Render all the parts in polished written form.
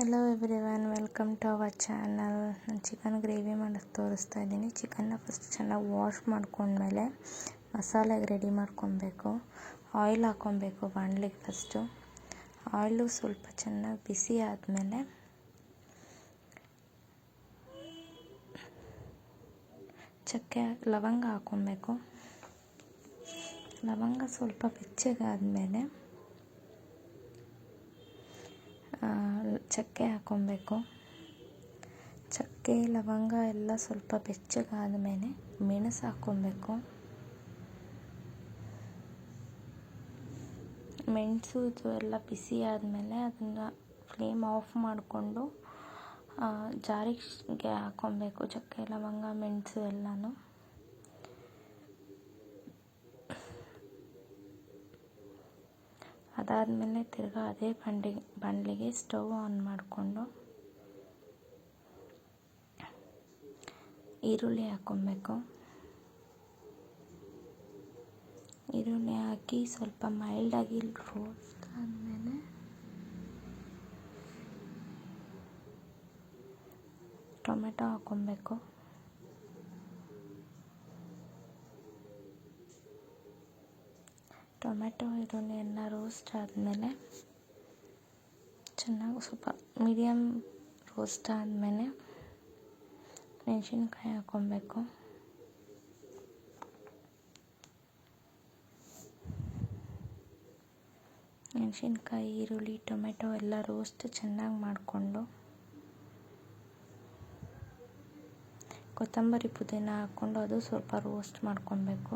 Hello everyone, welcome to our channel. ನಾನು chicken gravy ಮಾಡೋದು ತೋರಿಸ್ತಾ ಇದ್ದೀನಿ. ಚಿಕನ್ನ ಫಸ್ಟ್ ಚೆನ್ನಾಗಿ ವಾಶ್ ಮಾಡ್ಕೊಂಡ್ಮೇಲೆ ಮಸಾಲೆಗೆ ರೆಡಿ ಮಾಡ್ಕೊಬೇಕು. ಆಯಿಲ್ ಹಾಕ್ಕೊಬೇಕು ಬಾಣಲಿಗೆ. ಫಸ್ಟು ಆಯಿಲು ಸ್ವಲ್ಪ ಚೆನ್ನಾಗಿ ಬಿಸಿ ಆದಮೇಲೆ ಚಕ್ಕೆ ಲವಂಗ ಹಾಕ್ಕೊಬೇಕು. ಲವಂಗ ಸ್ವಲ್ಪ ಬೆಚ್ಚಗಾದಮೇಲೆ ಚಕ್ಕೆ ಹಾಕ್ಕೊಬೇಕು. ಚಕ್ಕೆ ಲವಂಗ ಎಲ್ಲ ಸ್ವಲ್ಪ ಬೆಚ್ಚಗಾದಮೇಲೆ ಮೆಣಸು ಹಾಕ್ಕೊಬೇಕು. ಮೆಣಸು ಇದು ಎಲ್ಲ ಬಿಸಿ ಆದಮೇಲೆ ಅದನ್ನು ಫ್ಲೇಮ್ ಆಫ್ ಮಾಡಿಕೊಂಡು ಜಾರಿಗೆ ಹಾಕ್ಕೊಬೇಕು. ಚಕ್ಕೆ ಲವಂಗ ಮೆಣಸು ಎಲ್ಲನೂ ಅದಾದಮೇಲೆ ತಿರ್ಗಾ ಅದೇ ಬಾಣಲಿಗೆ ಸ್ಟವ್ ಆನ್ ಮಾಡಿಕೊಂಡು ಈರುಳ್ಳಿ ಹಾಕ್ಕೊಬೇಕು. ಈರುಳ್ಳಿ ಹಾಕಿ ಸ್ವಲ್ಪ ಮೈಲ್ಡಾಗಿ ರೋಸ್ಟ್ ಆದಮೇಲೆ ಟೊಮೆಟೊ ಹಾಕ್ಕೊಬೇಕು. ಟೊಮೆಟೊ ಈರುಳ್ಳಿ ಎಲ್ಲ ರೋಸ್ಟ್ ಆದಮೇಲೆ ಚೆನ್ನಾಗಿ ಸ್ವಲ್ಪ ಮೀಡಿಯಮ್ ರೋಸ್ಟ್ ಆದಮೇಲೆ ಮೆಣಸಿನ್ಕಾಯಿ ಹಾಕ್ಕೊಬೇಕು. ಮೆಣಸಿನ್ಕಾಯಿ ಈರುಳ್ಳಿ ಟೊಮೆಟೊ ಎಲ್ಲ ರೋಸ್ಟ್ ಚೆನ್ನಾಗಿ ಮಾಡಿಕೊಂಡು ಕೊತ್ತಂಬರಿ ಪುದೀನ ಹಾಕ್ಕೊಂಡು ಅದು ಸ್ವಲ್ಪ ರೋಸ್ಟ್ ಮಾಡ್ಕೊಬೇಕು.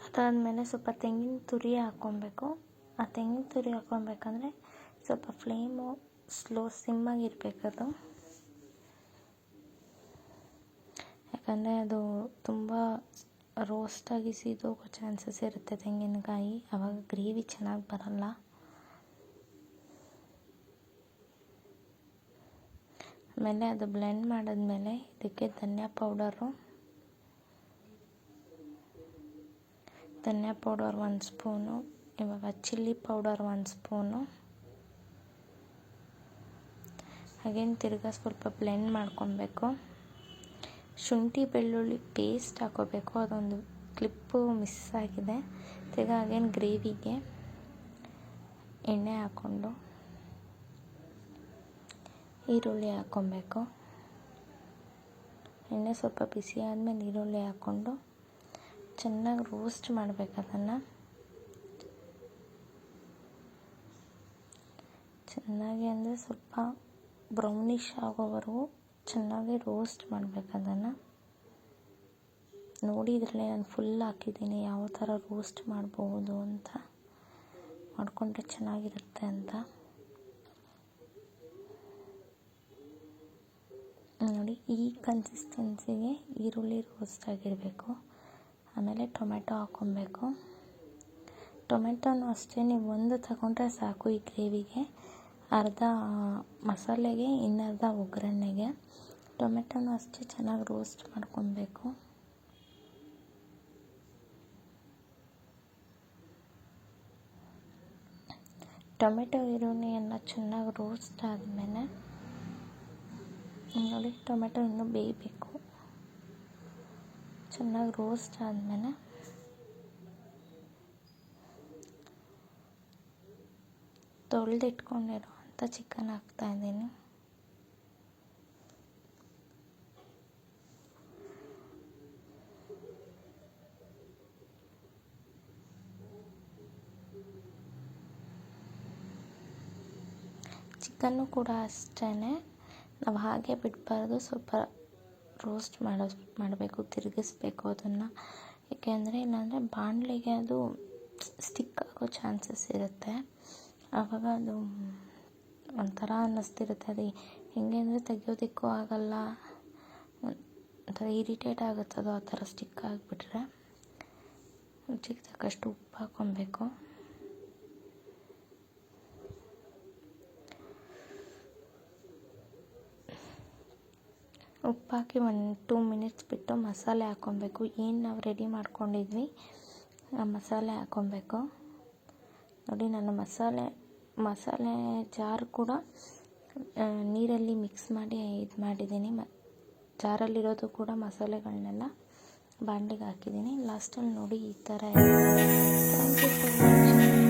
ಅದಾದಮೇಲೆ ಸ್ವಲ್ಪ ತೆಂಗಿನ ತುರಿ ಹಾಕ್ಕೊಬೇಕು. ಆ ತೆಂಗಿನ ತುರಿ ಹಾಕ್ಕೊಬೇಕಂದ್ರೆ ಸ್ವಲ್ಪ ಫ್ಲೇಮು ಸ್ಲೋ ಸಿಮ್ಮಾಗಿರಬೇಕದು. ಯಾಕಂದರೆ ಅದು ತುಂಬ ರೋಸ್ಟಾಗಿ ಸೀದೋಗೋ ಚಾನ್ಸಸ್ ಇರುತ್ತೆ ತೆಂಗಿನಕಾಯಿ, ಆವಾಗ ಗ್ರೇವಿ ಚೆನ್ನಾಗಿ ಬರಲ್ಲ. ಆಮೇಲೆ ಅದು ಬ್ಲೆಂಡ್ ಮಾಡಿದ್ಮೇಲೆ ಇದಕ್ಕೆ ಧನಿಯಾ ಪೌಡರ್ 1 ಸ್ಪೂನು, ಇವಾಗ ಚಿಲ್ಲಿ ಪೌಡರ್ 1 ಸ್ಪೂನು, ಹಾಗೇನು ತಿರ್ಗಾ ಸ್ವಲ್ಪ ಬ್ಲೆಂಡ್ ಮಾಡ್ಕೊಬೇಕು. ಶುಂಠಿ ಬೆಳ್ಳುಳ್ಳಿ ಪೇಸ್ಟ್ ಹಾಕ್ಕೋಬೇಕು. ಅದೊಂದು ಕ್ಲಿಪ್ಪು ಮಿಸ್ ಆಗಿದೆ. ತಿರ್ಗಾ ಹಾಗೇನು ಗ್ರೇವಿಗೆ ಎಣ್ಣೆ ಹಾಕ್ಕೊಂಡು ಈರುಳ್ಳಿ ಹಾಕ್ಕೊಬೇಕು. ಎಣ್ಣೆ ಸ್ವಲ್ಪ ಬಿಸಿ ಆದಮೇಲೆ ಈರುಳ್ಳಿ ಹಾಕ್ಕೊಂಡು ಚೆನ್ನಾಗಿ ರೋಸ್ಟ್ ಮಾಡಬೇಕು. ಅದನ್ನು ಚೆನ್ನಾಗಿ ಅಂದರೆ ಸ್ವಲ್ಪ ಬ್ರೌನಿಷ್ ಆಗೋವರೆಗೂ ಚೆನ್ನಾಗಿ ರೋಸ್ಟ್ ಮಾಡಬೇಕು. ಅದನ್ನು ನೋಡಿ, ಇದರಲ್ಲಿ ನಾನು ಫುಲ್ ಹಾಕಿದ್ದೀನಿ, ಯಾವ ಥರ ರೋಸ್ಟ್ ಮಾಡ್ಬೋದು ಅಂತ ಮಾಡಿಕೊಂಡ್ರೆ ಚೆನ್ನಾಗಿರುತ್ತೆ ಅಂತ. ನೋಡಿ, ಈ ಕನ್ಸಿಸ್ಟೆನ್ಸಿಗೆ ಈರುಳ್ಳಿ ರೋಸ್ಟ್ ಆಗಿರಬೇಕು. ಆಮೇಲೆ ಟೊಮೆಟೊ ಹಾಕ್ಕೊಬೇಕು. ಟೊಮೆಟೊನೂ ಅಷ್ಟೇ, ನೀವು ಒಂದು ತಗೊಂಡ್ರೆ ಸಾಕು ಈ ಗ್ರೇವಿಗೆ. ಅರ್ಧ ಮಸಾಲೆಗೆ, ಇನ್ನರ್ಧ ಒಗ್ಗರಣೆಗೆ. ಟೊಮೆಟೊನೂ ಅಷ್ಟೇ ಚೆನ್ನಾಗಿ ರೋಸ್ಟ್ ಮಾಡ್ಕೊಬೇಕು. ಟೊಮೆಟೊ ಈರುಳ್ಳಿ ಎಲ್ಲ ಚೆನ್ನಾಗಿ ರೋಸ್ಟ್ ಆದಮೇಲೆ ನೋಡಿ, ಟೊಮೆಟೊ ಇನ್ನೂ ಬೇಯಬೇಕು. ಚೆನ್ನಾಗಿ ರೋಸ್ಟ್ ಆದಮೇಲೆ ತೊಳೆದಿಟ್ಕೊಂಡಿರುವಂಥ ಚಿಕನ್ ಹಾಕ್ತಾಯಿದ್ದೀನಿ. ಚಿಕನ್ನು ಕೂಡ ಅಷ್ಟೇ, ನಾವು ಹಾಗೆ ಬಿಡಬಾರ್ದು, ಸ್ವಲ್ಪ ರೋಸ್ಟ್ ಮಾಡಬೇಕು, ತಿರುಗಿಸ್ಬೇಕು ಅದನ್ನು. ಏಕೆಂದರೆ ಇಲ್ಲಾಂದರೆ ಬಾಣಲಿಗೆ ಅದು ಸ್ಟಿಕ್ ಆಗೋ ಚಾನ್ಸಸ್ ಇರುತ್ತೆ. ಆವಾಗ ಅದು ಒಂಥರ ಅನ್ನಿಸ್ತಿರುತ್ತೆ. ಅದು ಹೆಂಗೆ ಅಂದರೆ ತೆಗಿಯೋದಕ್ಕೂ ಆಗಲ್ಲ, ಒಂಥರ ಇರಿಟೇಟ್ ಆಗುತ್ತದು ಆ ಥರ ಸ್ಟಿಕ್ ಆಗಿಬಿಟ್ರೆ. ರುಚಿಗೆ ತಕ್ಕಷ್ಟು ಉಪ್ಪು ಹಾಕ್ಕೊಬೇಕು. ಉಪ್ಪು ಹಾಕಿ 1-2 ಮಿನಿಟ್ಸ್ ಬಿಟ್ಟು ಮಸಾಲೆ ಹಾಕ್ಕೊಬೇಕು. ಏನು ನಾವು ರೆಡಿ ಮಾಡ್ಕೊಂಡಿದ್ವಿ ಮಸಾಲೆ ಹಾಕ್ಕೊಬೇಕು. ನೋಡಿ ನಾನು ಮಸಾಲೆ ಜಾರ್ ಕೂಡ ನೀರಲ್ಲಿ ಮಿಕ್ಸ್ ಮಾಡಿ ಇದು ಮಾಡಿದ್ದೀನಿ. ಜಾರಲ್ಲಿರೋದು ಕೂಡ ಮಸಾಲೆಗಳನ್ನೆಲ್ಲ ಬಾಣಲಿಗೆ ಹಾಕಿದ್ದೀನಿ. ಲಾಸ್ಟಲ್ಲಿ ನೋಡಿ ಈ ಥರ ಥ್ಯಾಂಕ್ ಯು ಫಾರ್ ವಾಚಿಂಗ್.